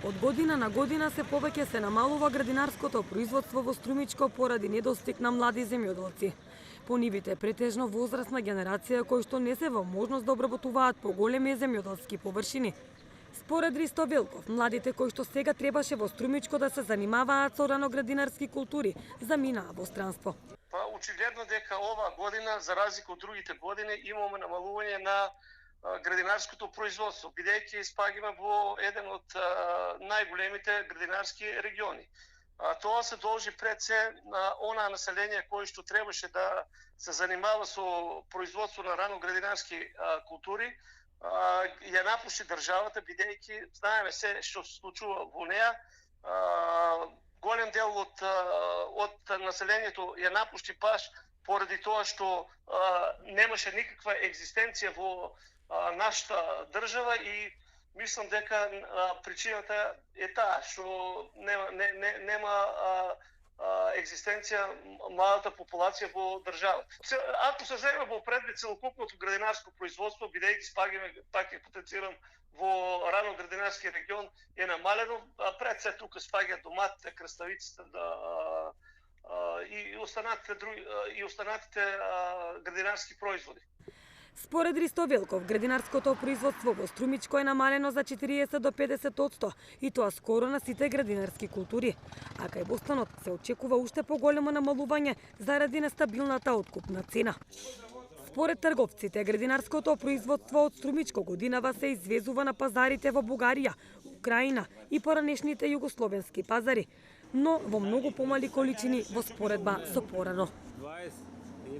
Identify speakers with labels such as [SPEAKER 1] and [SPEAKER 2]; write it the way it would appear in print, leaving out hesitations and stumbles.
[SPEAKER 1] Од година на година се повеќе се намалува градинарското производство во Струмичко поради недостиг на млади земјоделци. По нивите претежно возрастна генерација кои што не се во можност да обработуваат поголеми земјоделски површини. Според Ристо Велков, младите кои што сега требаше во Струмичко да се занимаваат со раноградинарски култури, заминаа во странство.
[SPEAKER 2] Очигледно дека оваа година, за разлика од другите години, имаме намалување на градинарското производство, бидејќи спагаме во еден од најголемите градинарски региони. Тоа се должи пред се на онаа население кој што требаше да се занимава со производство на раноградинарски култури, ја напушти државата, бидејќи знаеме се што се случува во неа. Голем дел од населението ја напушти баш поради тоа што немаше никаква екзистенција во нашата држава и мислам дека причината е таа што нема екзистенција младата популација во државата. Ако се земе во предвид целокупното градинарско производство, бидејќи спагаме, пак ја потенцирам, во раноградинарски регион е намалено, пред се тука спаѓаат доматите, краставиците и останатите градинарски производи.
[SPEAKER 1] Според Ристо Велков, градинарското производство во Струмичко е намалено за 40 до 50% и тоа скоро на сите градинарски култури. А кај Бостанот се очекува уште поголемо намалување заради нестабилната откупна цена. Според трговците, градинарското производство од Струмичко годинава се извезува на пазарите во Бугарија, Украина и поранешните југословенски пазари, но во многу помали количини во споредба со порано.